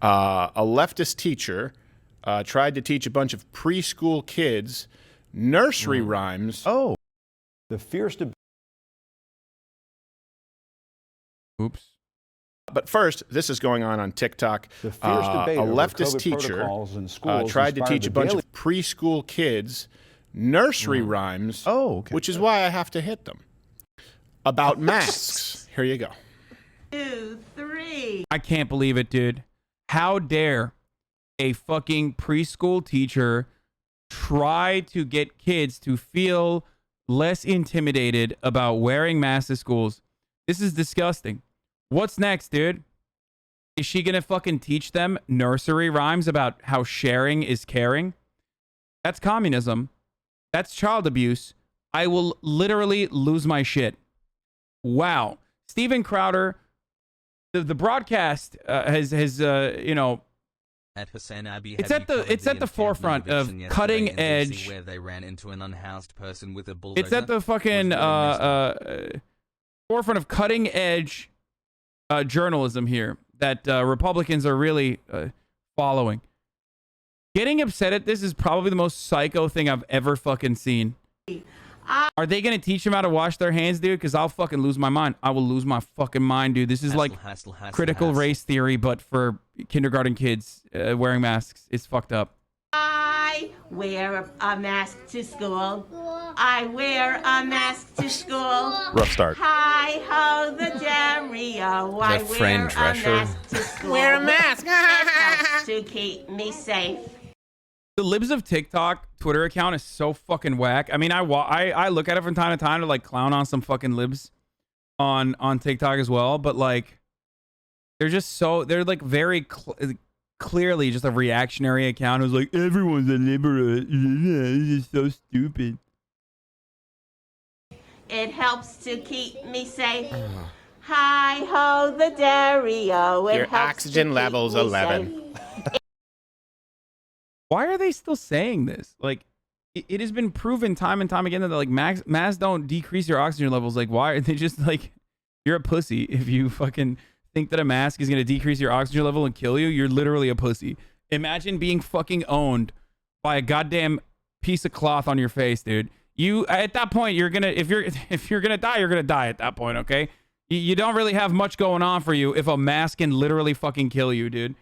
A leftist teacher tried to teach a bunch of preschool kids nursery rhymes. Oh, the fierce debate. Oops. But first, this is going on TikTok. The fierce debate a over leftist COVID teacher protocols in schools tried to inspired teach a the bunch daily- of preschool kids nursery rhymes, which is why I have to hit them, about masks. Here you go. 2, 3. I can't believe it, dude. How dare a fucking preschool teacher try to get kids to feel less intimidated about wearing masks at schools? This is disgusting. What's next, dude? Is she gonna fucking teach them nursery rhymes about how sharing is caring? That's communism. That's child abuse. I will literally lose my shit. Wow. Steven Crowder, the broadcast has you know, at Hasanabi, it's at the forefront of cutting edge. Where they ran into an unhoused person with a bulldozer. It's at the fucking forefront of cutting edge journalism here that Republicans are really following. Getting upset at this is probably the most psycho thing I've ever fucking seen. Are they gonna teach them how to wash their hands, dude? Because I'll fucking lose my mind. I will lose my fucking mind, dude. This is like critical race theory, but for kindergarten kids wearing masks. It's fucked up. I wear a mask to school. I wear a mask to school. Rough start. Hi ho the Dario. I wear a mask to school. Wear a mask. It helps to keep me safe. The Libs of TikTok Twitter account is so fucking whack. I mean, I look at it from time to time to like clown on some fucking libs on TikTok as well, but like they're like very clearly just a reactionary account who's like, everyone's a liberal. This is so stupid. It helps to keep me safe. Hi ho the Dario. It Your helps oxygen to keep level's me 11. safe. Why are they still saying this? Like, it has been proven time and time again that like masks don't decrease your oxygen levels. Like, why are they just like, you're a pussy if you fucking think that a mask is going to decrease your oxygen level and kill you? You're literally a pussy. Imagine being fucking owned by a goddamn piece of cloth on your face, dude. You, at that point, you're gonna, if you're gonna die, you're gonna die at that point, okay? You don't really have much going on for you if a mask can literally fucking kill you, dude.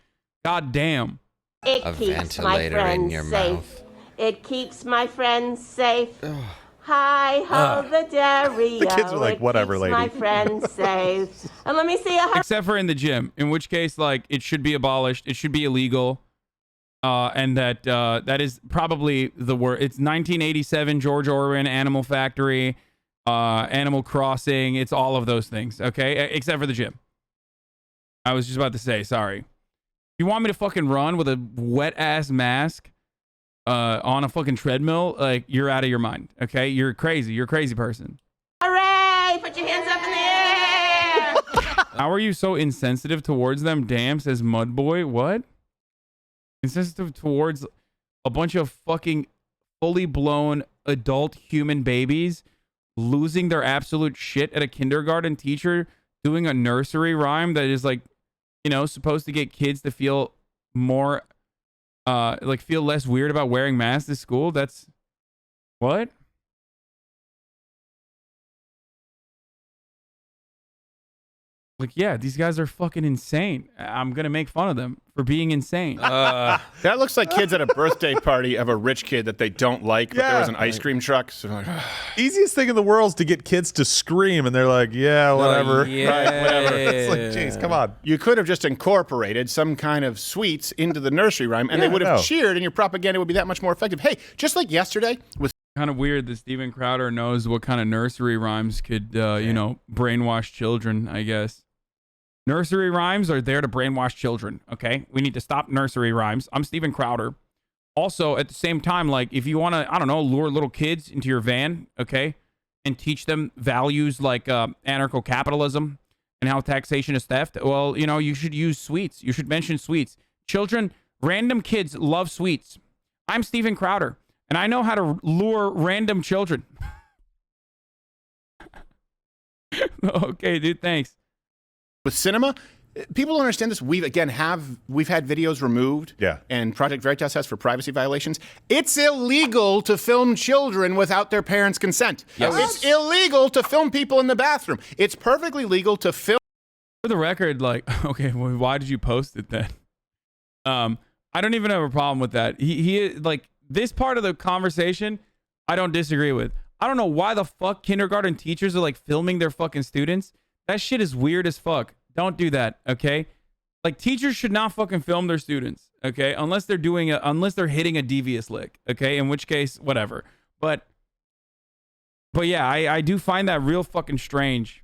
God damn. It keeps my friends safe. It keeps my friends safe. Hi ho the Dario. The kids are like, whatever, keeps lady. My friends safe. And let me see a Except for in the gym, in which case, like, it should be abolished. It should be illegal. And that is probably the word. It's 1987, George Orwell, Animal Factory, Animal Crossing. It's all of those things, okay? Except for the gym. I was just about to say, sorry. You want me to fucking run with a wet-ass mask on a fucking treadmill? Like, you're out of your mind, okay? You're crazy. You're a crazy person. hooray! Put your hands up in the air. How are you so insensitive towards them? Damn, says Mudboy. What? Insensitive towards a bunch of fucking fully blown adult human babies losing their absolute shit at a kindergarten teacher doing a nursery rhyme that is like, you know, supposed to get kids to feel more, like feel less weird about wearing masks at school. That's what? Like, yeah, these guys are fucking insane. I'm going to make fun of them for being insane. That looks like kids at a birthday party of a rich kid that they don't like, but there was an ice cream truck. So like, Easiest thing in the world is to get kids to scream, and they're like, yeah, whatever. right, whatever. It's like, jeez, come on. You could have just incorporated some kind of sweets into the nursery rhyme, and they would have cheered, and your propaganda would be that much more effective. Hey, just like yesterday with Kind of weird that Steven Crowder knows what kind of nursery rhymes could, you know, brainwash children, I guess. Nursery rhymes are there to brainwash children, okay? We need to stop nursery rhymes. I'm Steven Crowder. Also, at the same time, like, if you want to, I don't know, lure little kids into your van, okay, and teach them values like anarcho-capitalism and how taxation is theft, well, you know, you should use sweets. You should mention sweets. Children, random kids love sweets. I'm Steven Crowder, and I know how to lure random children. Okay, dude, thanks. with cinema, people don't understand this. We've had videos removed. Yeah. And Project Veritas has for privacy violations. It's illegal to film children without their parents' consent. Yes. It's illegal to film people in the bathroom. It's perfectly legal to film. For the record, like, okay, well, why did you post it then? I don't even have a problem with that. He like this part of the conversation, I don't disagree with. I don't know why the fuck kindergarten teachers are like filming their fucking students. That shit is weird as fuck. Don't do that, okay? Like teachers should not fucking film their students, okay? Unless they're hitting a devious lick, okay? In which case, whatever. But yeah, I do find that real fucking strange.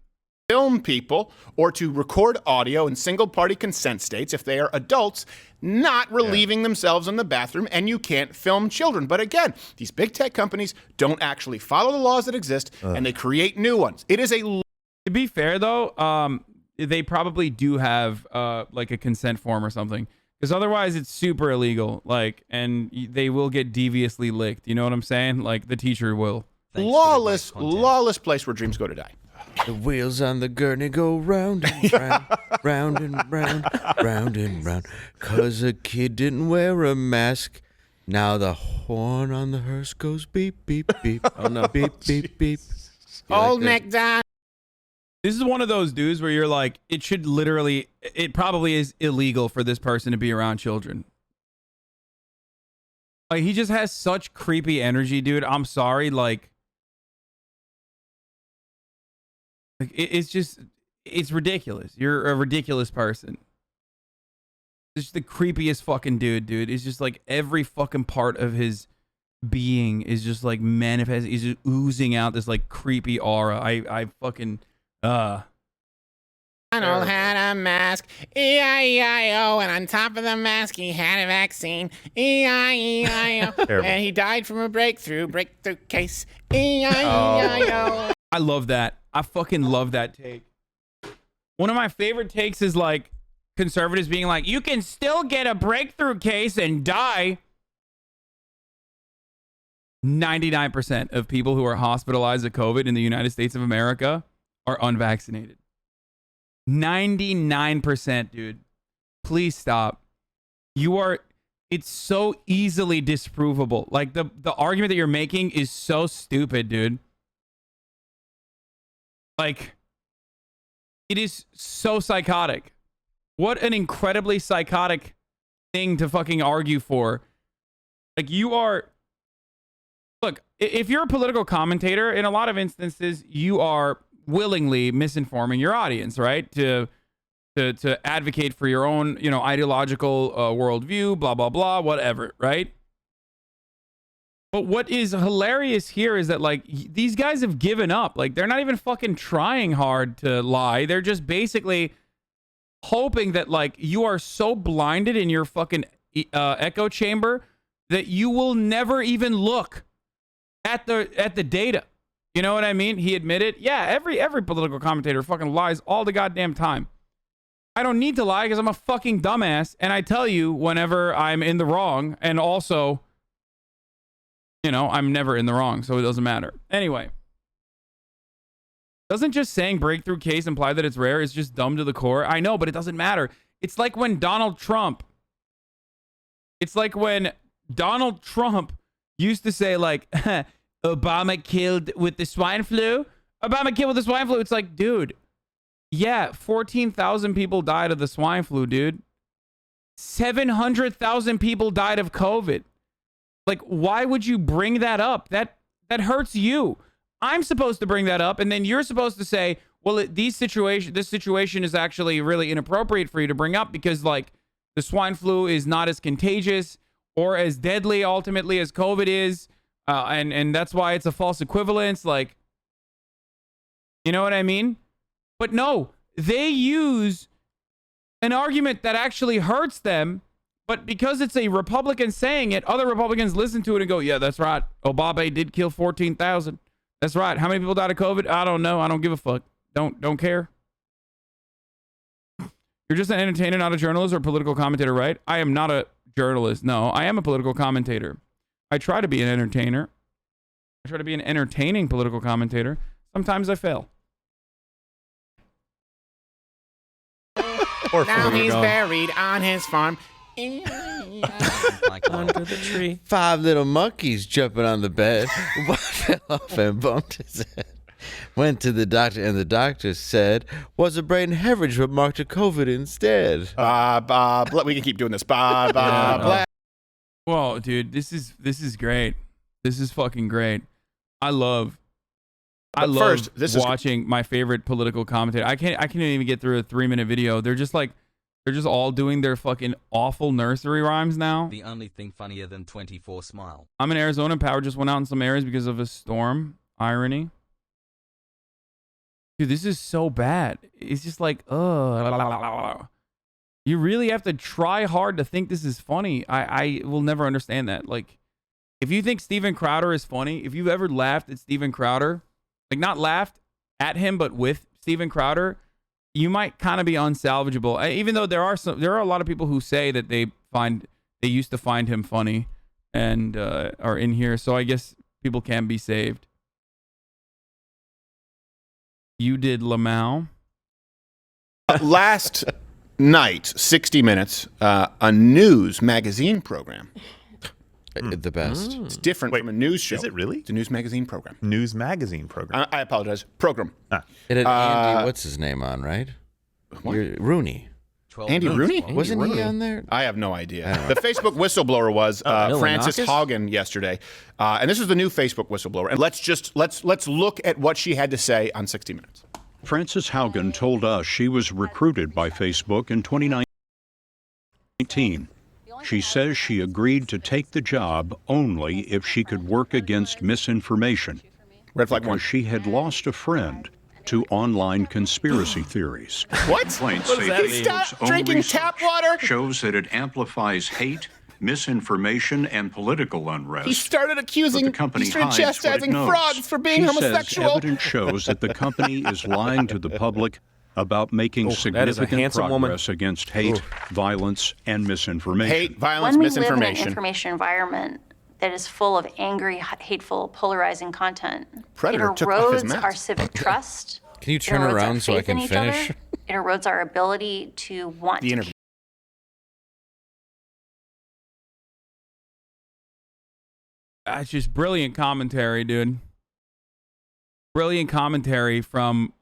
Film people or to record audio in single-party consent states if they are adults not relieving themselves in the bathroom, and you can't film children. But again, these big tech companies don't actually follow the laws that exist, and they create new ones. It is a... To be fair, though, they probably do have like a consent form or something, because otherwise it's super illegal. Like, and they will get deviously licked. You know what I'm saying? Like the teacher will. Lawless place where dreams go to die. The wheels on the gurney go round and round, round and round, round and round. 'Cause a kid didn't wear a mask. Now the horn on the hearse goes beep, beep, beep. Oh no. Beep, beep, beep. Old MacDonald. This is one of those dudes where you're like, it probably is illegal for this person to be around children. Like, he just has such creepy energy, dude. I'm sorry, like it's ridiculous. You're a ridiculous person. It's the creepiest fucking dude. It's just like every fucking part of his being is just like manifest. He's just oozing out this like creepy aura. I fucking Donald had a mask, E-I-E-I-O, and on top of the mask he had a vaccine, E-I-E-I-O, and he died from a breakthrough case, E-I-E-I-O. I love that. I fucking love that take. One of my favorite takes is like conservatives being like, you can still get a breakthrough case and die. 99% of people who are hospitalized with COVID in the United States of America are unvaccinated. 99%, dude. Please stop. It's so easily disprovable. Like the argument that you're making is so stupid, dude. Like, it is so psychotic. What an incredibly psychotic thing to fucking argue for. Like, look, if you're a political commentator, in a lot of instances, you are willingly misinforming your audience, right? To advocate for your own, ideological worldview, blah, blah, blah, whatever, right? But what is hilarious here is that, like, these guys have given up. Like, they're not even fucking trying hard to lie. They're just basically hoping that, like, you are so blinded in your fucking echo chamber that you will never even look at the data. You know what I mean? He admitted, yeah, every political commentator fucking lies all the goddamn time. I don't need to lie because I'm a fucking dumbass, and I tell you whenever I'm in the wrong, and also, I'm never in the wrong, so it doesn't matter. Anyway, doesn't just saying breakthrough case imply that it's rare? It's just dumb to the core. I know, but it doesn't matter. It's like when Donald Trump used to say, like, Obama killed with the swine flu. Obama killed with the swine flu. It's like, dude, yeah, 14,000 people died of the swine flu, dude. 700,000 people died of COVID. Like, why would you bring that up? That hurts you. I'm supposed to bring that up, and then you're supposed to say, well, this situation is actually really inappropriate for you to bring up because, like, the swine flu is not as contagious or as deadly ultimately as COVID is, and that's why it's a false equivalence. Like, you know what I mean? But no, they use an argument that actually hurts them. But because it's a Republican saying it, other Republicans listen to it and go, yeah, that's right. Obama did kill 14,000. That's right. How many people died of COVID? I don't know. I don't give a fuck. Don't care. You're just an entertainer, not a journalist or a political commentator, right? I am not a journalist. No, I am a political commentator. I try to be an entertainer. I try to be an entertaining political commentator. Sometimes I fail. Now he's buried on his farm. Under the tree. 5 little monkeys jumping on the bed. One fell off and bumped his head. Went to the doctor, and the doctor said, was a brain hemorrhage, but marked a COVID instead. We can keep doing this. Blah. Well, dude, this is great. This is fucking great. I love watching my favorite political commentator. I can't even get through a 3-minute video. They're just all doing their fucking awful nursery rhymes now. The only thing funnier than 24 Smile. I'm in Arizona. Power just went out in some areas because of a storm. Irony. Dude, this is so bad. It's just like, you really have to try hard to think this is funny. I will never understand that. Like, if you think Steven Crowder is funny, if you've ever laughed at Steven Crowder, like not laughed at him, but with Steven Crowder, you might kind of be unsalvageable. Even though there are a lot of people who say that they used to find him funny and are in here. So I guess people can be saved. You did Lamau. Last night, 60 Minutes, a news magazine program. The best. It's different from a news show. Is it really? It's a news magazine program. News magazine program. I apologize. Program. It had Andy, what's his name on, right? What? Rooney. Andy Rooney? Wasn't he on there? I have no idea. The Facebook whistleblower was Frances Haugen yesterday, and this is the new Facebook whistleblower. And let's look at what she had to say on 60 Minutes. Frances Haugen told us she was recruited by Facebook in 2019. She says she agreed to take the job only if she could work against misinformation. Red flag one. Because she had lost a friend to online conspiracy theories. What? Complaints What say does that mean? Stop drinking tap water? Shows that it amplifies hate, misinformation, and political unrest. He started accusing, he started chastising frauds for being homosexual. Says evidence shows that the company is lying to the public about making significant progress against hate, violence, and misinformation. Hate, violence, when misinformation. We live in an information environment that is full of angry, hateful, polarizing content. Predator it took off his erodes mask. our civic trust. Can you turn around so I can finish? It erodes our ability to want The interview. It's just brilliant commentary, dude. Brilliant commentary from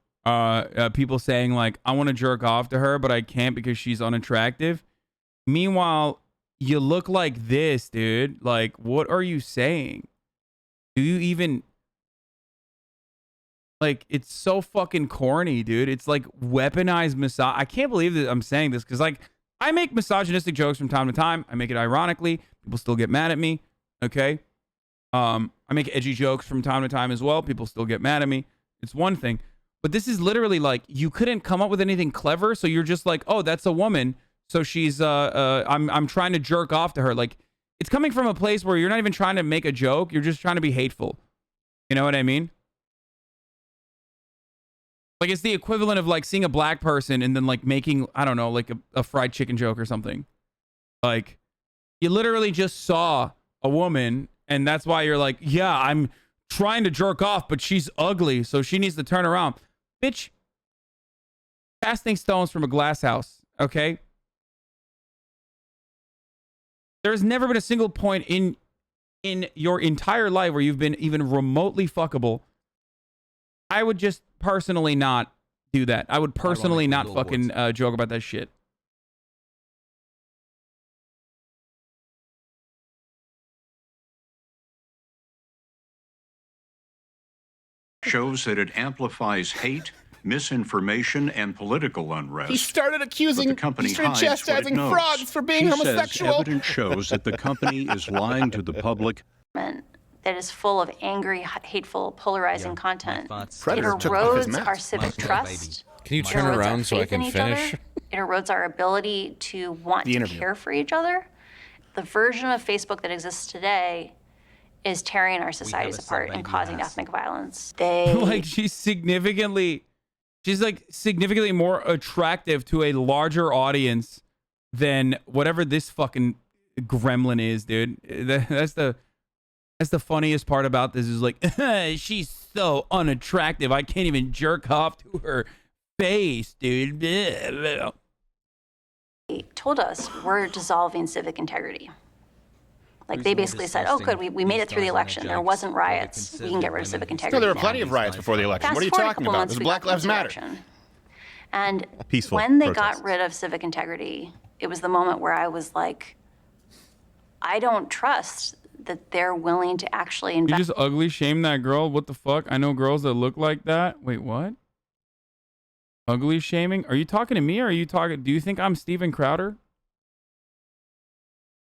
people saying like, I want to jerk off to her, but I can't because she's unattractive. Meanwhile, you look like this, dude. Like, what are you saying? Do you even... Like, it's so fucking corny, dude. It's like weaponized misogyny. I can't believe that I'm saying this because, like, I make misogynistic jokes from time to time. I make it ironically. People still get mad at me. Okay? I make edgy jokes from time to time as well. People still get mad at me. It's one thing. But this is literally like, you couldn't come up with anything clever, so you're just like, oh, that's a woman. So she's, I'm trying to jerk off to her. Like, it's coming from a place where you're not even trying to make a joke. You're just trying to be hateful. You know what I mean? Like, it's the equivalent of, like, seeing a black person and then, like, making, I don't know, like, a fried chicken joke or something. Like, you literally just saw a woman, and that's why you're like, yeah, I'm trying to jerk off, but she's ugly, so she needs to turn around. Bitch, casting stones from a glass house, okay? There's never been a single point in your entire life where you've been even remotely fuckable. I would just personally not do that. I would personally not fucking joke about that shit. Shows that it amplifies hate, misinformation, and political unrest. He started accusing, But the company he started hides what it chastising knows. frauds for being She homosexual. Says evidence shows that the company is lying to the public. That is full of angry, hateful, polarizing content. Predator it took off his erodes mask. our civic trust. Can you It turn erodes our around so I faith can in each other. finish? It erodes our ability to want The to interview. care for each other. The version of Facebook that exists today is tearing our societies apart and causing ethnic violence. They Like, she's significantly more attractive to a larger audience than whatever this fucking gremlin is, dude. That's the funniest part about this is like, she's so unattractive. I can't even jerk off to her face, dude. told us we're dissolving civic integrity. Like they basically said, oh, good, we made it through the election. There wasn't riots. We can get rid of civic integrity. No, there were now. plenty of riots before the election. Fast What are you forward a talking couple about? months, This is we Black got Lives the Matter. insurrection. And Peaceful when they protests. got rid of civic integrity, it was the moment where I was like, I don't trust that they're willing to actually You invest. just ugly shame that girl. What the fuck? I know girls that look like that. Wait, what? Ugly shaming? Are you talking to me or are you talking? Do you think I'm Steven Crowder?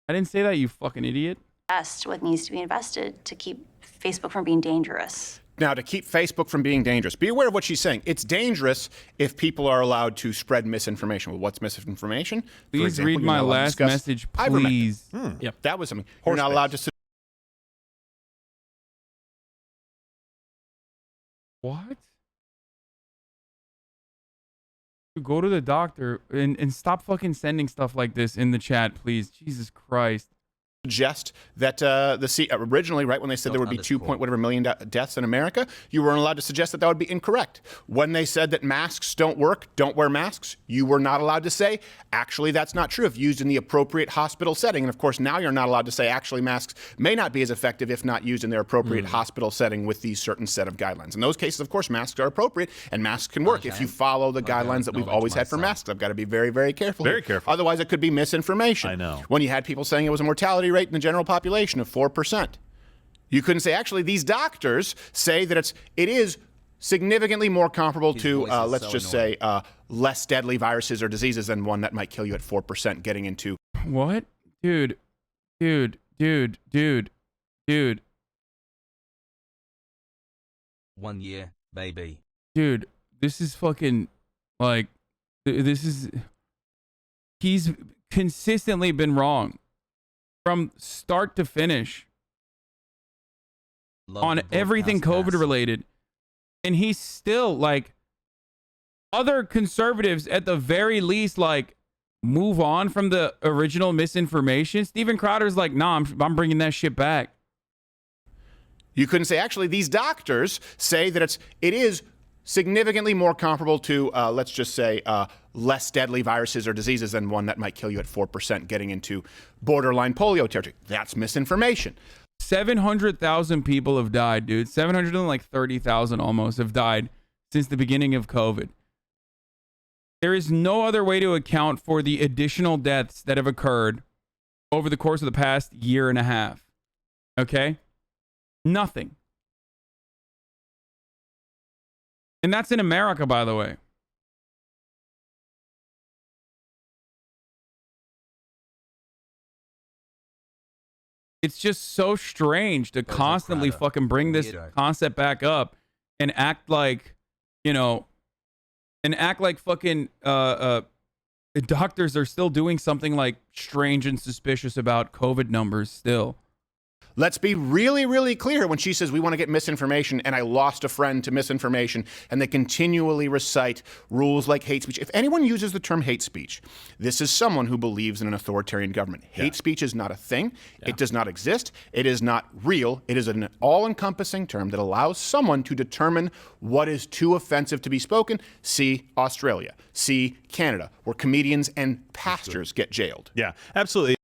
I didn't say that, you fucking idiot. Invest what needs to be invested to keep Facebook from being dangerous. Now, to keep Facebook from being dangerous, be aware of what she's saying. It's dangerous if people are allowed to spread misinformation. Well, what's misinformation? For Please example, read you're my not allowed to last discuss message, ivermectin. please. Yep, that was something. Horse You're not allowed to. What? Go to the doctor and stop fucking sending stuff like this in the chat, please. Jesus Christ. Suggest that originally, right when they said there would be 2 point whatever million deaths in America, you weren't allowed to suggest that that would be incorrect. When they said that masks don't work, don't wear masks, you were not allowed to say, actually, that's not true if used in the appropriate hospital setting. And of course, now you're not allowed to say, actually, masks may not be as effective if not used in their appropriate hospital setting with these certain set of guidelines. In those cases, of course, masks are appropriate and masks can work if you follow the guidelines that we've always had for masks. I've got to be very, very careful. Very here. careful. Otherwise, it could be misinformation. I know. When you had people saying it was a mortality rate in the general population of 4%. You couldn't say, actually, these doctors say that it is significantly more comparable to, let's just say, less deadly viruses or diseases than one that might kill you at 4%, getting into. What? Dude. 1 year, baby. Dude, this is fucking, like, this is, he's consistently been wrong from start to finish on everything COVID related. And he's still, like, other conservatives at the very least, like, move on from the original misinformation. Steven Crowder's like, nah, I'm bringing that shit back. You couldn't say, actually, these doctors say that it is significantly more comparable to, let's just say, less deadly viruses or diseases than one that might kill you at 4%, getting into borderline polio territory. That's misinformation. 700,000 people have died, dude. 730,000 almost have died since the beginning of COVID. There is no other way to account for the additional deaths that have occurred over the course of the past year and a half. Okay? Nothing. And that's in America, by the way. It's just so strange to constantly fucking bring this concept back up and act like, you know, and act like fucking the doctors are still doing something like strange and suspicious about COVID numbers still. Let's be really, really clear when she says we want to get misinformation and I lost a friend to misinformation, and they continually recite rules like hate speech. If anyone uses the term hate speech, this is someone who believes in an authoritarian government. Hate speech is not a thing. It does not exist. It is not real. It is an all-encompassing term that allows someone to determine what is too offensive to be spoken. See Australia. See Canada, where comedians and pastors get jailed. Yeah, absolutely.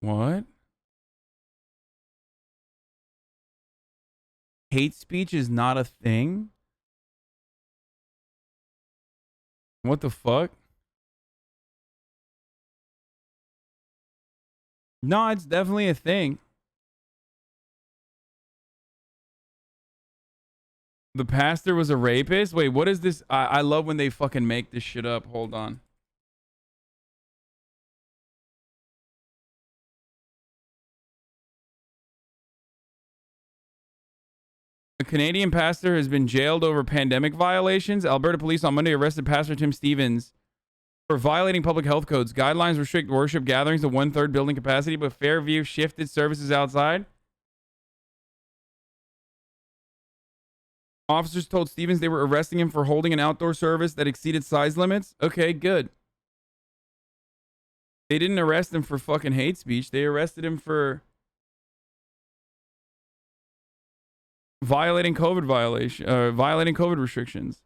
What? Hate speech is not a thing? What the fuck? No, it's definitely a thing. The pastor was a rapist? Wait, what is this? I love when they fucking make this shit up. Hold on. A Canadian pastor has been jailed over pandemic violations. Alberta police on Monday arrested Pastor Tim Stevens for violating public health codes. Guidelines restrict worship gatherings to 1/3 building capacity, but Fairview shifted services outside. Officers told Stevens they were arresting him for holding an outdoor service that exceeded size limits. Okay, good. They didn't arrest him for fucking hate speech. They arrested him for violating COVID restrictions.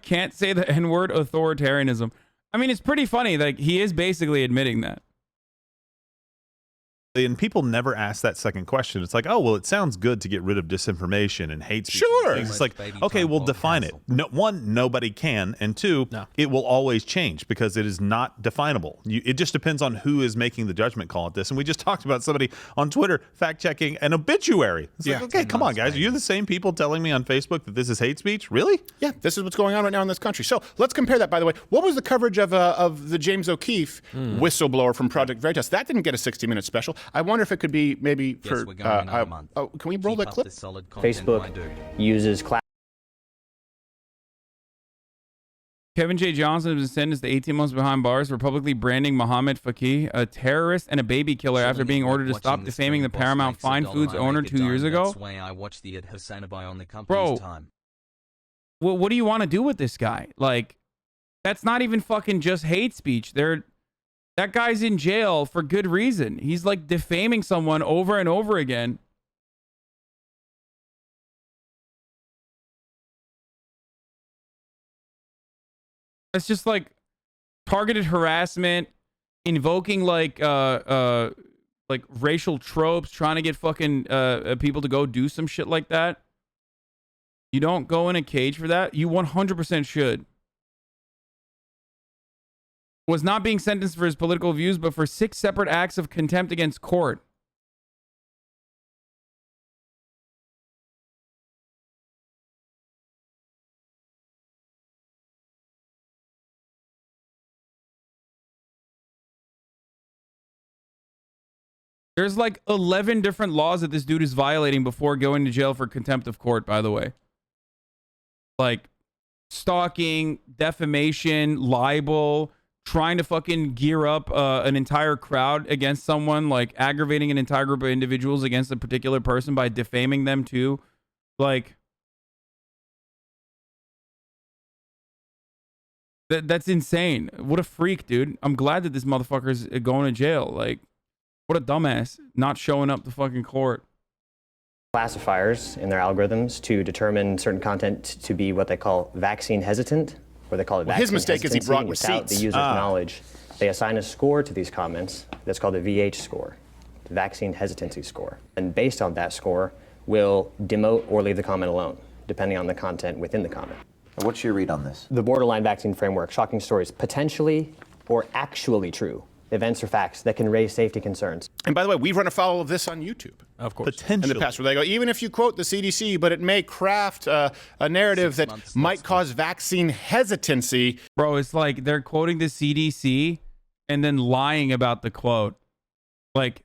Can't say the N-word, authoritarianism. I mean, it's pretty funny. Like, he is basically admitting that. And people never ask that second question. It's like, oh, well, it sounds good to get rid of disinformation and hate speech. Sure. It's like, okay, well, define it. No, one, nobody can. And two, it will always change because it is not definable. It just depends on who is making the judgment call at this. And we just talked about somebody on Twitter fact-checking an obituary. It's like, okay, come on, guys. Are you the same people telling me on Facebook that this is hate speech? Really? Yeah, this is what's going on right now in this country. So let's compare that, by the way. What was the coverage of the James O'Keefe whistleblower from Project Veritas? That didn't get a 60-minute special. I wonder if it could be maybe for... we're going another month. Oh, can we roll Keep that up clip? the solid content, Facebook my dude. uses Kevin J. Johnson has been sentenced to 18 months behind bars for publicly branding Mohammed Faqih, a terrorist and a baby killer, after being ordered to stop defaming the Paramount Fine Foods owner 2 years ago. That's why I watched the Hasanabi on the company's Bro, time. what do you want to do with this guy? Like, that's not even fucking just hate speech. That guy's in jail for good reason. He's like defaming someone over and over again. It's just like targeted harassment, invoking like racial tropes, trying to get fucking people to go do some shit like that. You don't go in a cage for that. You 100% should. Was not being sentenced for his political views, but for 6 separate acts of contempt against court. There's like 11 different laws that this dude is violating before going to jail for contempt of court, by the way. Like stalking, defamation, libel, trying to fucking gear up an entire crowd against someone, like aggravating an entire group of individuals against a particular person by defaming them too. Like, that's insane. What a freak, dude. I'm glad that this motherfucker's going to jail. Like, what a dumbass, not showing up to fucking court. classifiers in their algorithms to determine certain content to be what they call vaccine hesitant, or they call it vaccine his mistake is he brought without receipts. the user's knowledge. They assign a score to these comments that's called a VH score, the vaccine hesitancy score. And based on that score, will demote or leave the comment alone, depending on the content within the comment. What's your read on this? The borderline vaccine framework, shocking stories, potentially or actually true events or facts that can raise safety concerns. And by the way, we've run afoul of this on YouTube. Of course. Potentially. In the past, where they go, even if you quote the CDC, but it may craft a narrative that might cause vaccine hesitancy. Bro, it's like they're quoting the CDC and then lying about the quote. Like,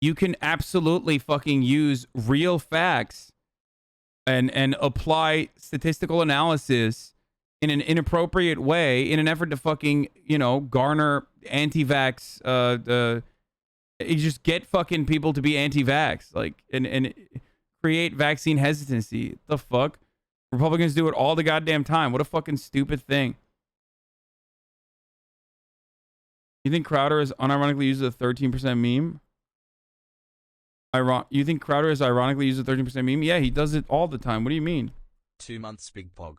you can absolutely fucking use real facts and apply statistical analysis in an inappropriate way in an effort to fucking, garner anti-vax, you just get fucking people to be anti-vax, like, and create vaccine hesitancy. The fuck? Republicans do it all the goddamn time. What a fucking stupid thing. You think Crowder is unironically used a 13% meme? You think Crowder is ironically used a 13% meme? Yeah, he does it all the time. What do you mean? 2 months big pog.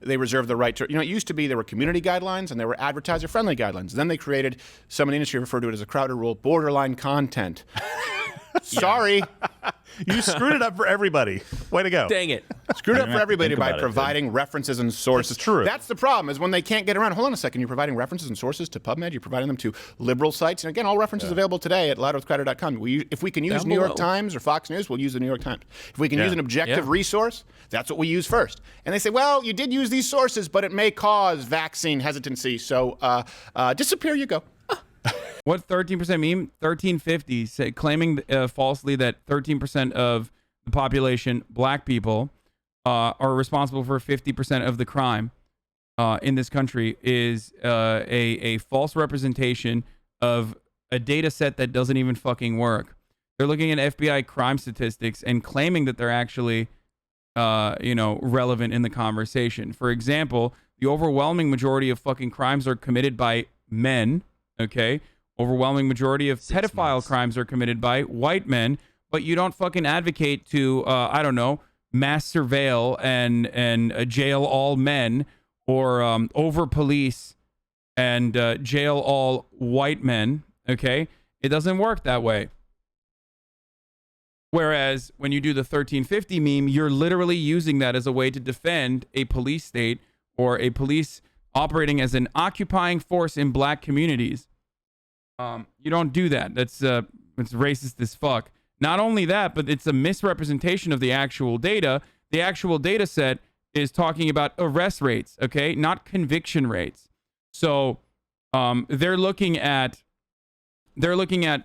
They reserve the right to, it used to be there were community guidelines and there were advertiser-friendly guidelines. Then they created, some in the industry refer to it as a Crowder rule, borderline content. Sorry. You screwed it up for everybody. Way to go. Dang it. Screwed up for everybody by providing references and sources. It's true. That's the problem, is when they can't get around. Hold on a second. You're providing references and sources to PubMed. You're providing them to liberal sites. And again, all references available today at loudwithcrowder.com. If we can use New York Times or Fox News, we'll use the New York Times. If we can use an objective resource, that's what we use first. And they say, well, you did use these sources, but it may cause vaccine hesitancy. So disappear you go. What 13% meme? 1350 claiming falsely that 13% of the population, black people, are responsible for 50% of the crime in this country is a false representation of a data set that doesn't even fucking work. They're looking at FBI crime statistics and claiming that they're actually, relevant in the conversation. For example, the overwhelming majority of fucking crimes are committed by men, okay? Overwhelming majority of pedophile crimes are committed by white men, but you don't fucking advocate to, mass surveil and jail all men, or over police and jail all white men. Okay, it doesn't work that way. Whereas when you do the 1350 meme, you're literally using that as a way to defend a police state or a police operating as an occupying force in black communities. You don't do that. That's it's racist as fuck. Not only that, but it's a misrepresentation of the actual data. The actual data set is talking about arrest rates, okay, not conviction rates. So they're looking at the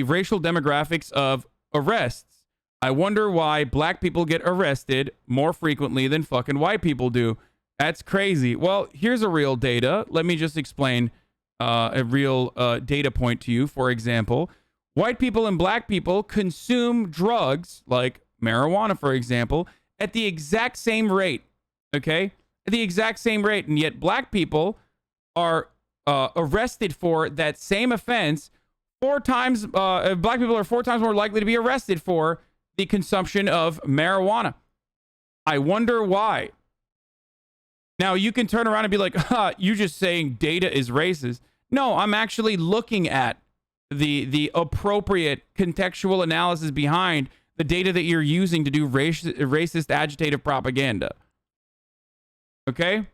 racial demographics of arrests. I wonder why black people get arrested more frequently than fucking white people do. That's crazy. Well, here's a real data. Let me just explain a real data point to you. For example, white people and black people consume drugs like marijuana, for example, at the exact same rate. Okay? At the exact same rate. And yet black people are arrested for that same offense 4 times. Black people are 4 times more likely to be arrested for the consumption of marijuana. I wonder why. Now, you can turn around and be like, you're just saying data is racist. No, I'm actually looking at the appropriate contextual analysis behind the data that you're using to do racist agitative propaganda. Okay?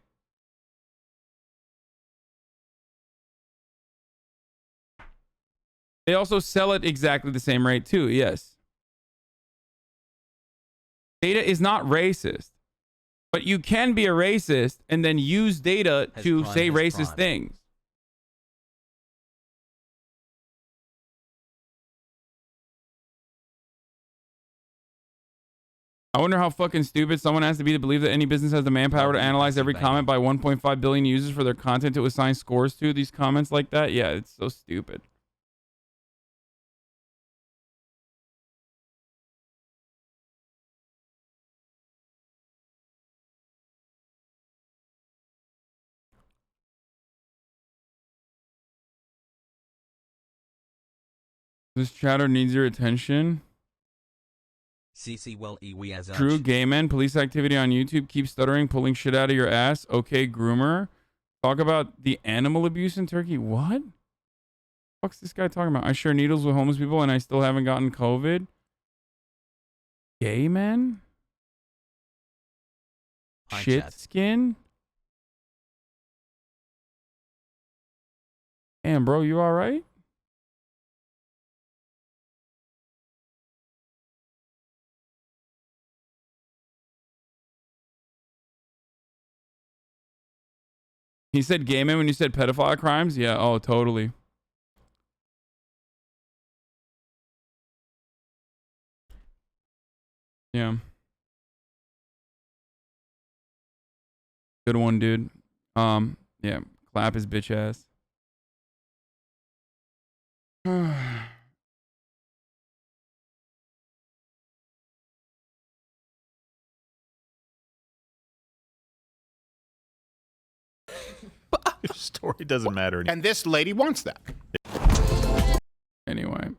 They also sell it exactly the same rate too, yes. Data is not racist. But you can be a racist and then use data to say racist things. I wonder how fucking stupid someone has to be to believe that any business has the manpower to analyze every comment by 1.5 billion users for their content to assign scores to. These comments like that? Yeah, it's so stupid. This chatter needs your attention. CC well iwi as True gay men, police activity on YouTube, keep stuttering, pulling shit out of your ass. Okay, groomer. Talk about the animal abuse in Turkey. What? What's this guy talking about? I share needles with homeless people and I still haven't gotten COVID. Gay men? Shit skin? Damn, bro, you alright? He said gay men when you said pedophile crimes? Yeah, oh, totally. Yeah. Good one, dude. Yeah, clap his bitch ass. Your story doesn't matter. And this lady wants that. Anyway.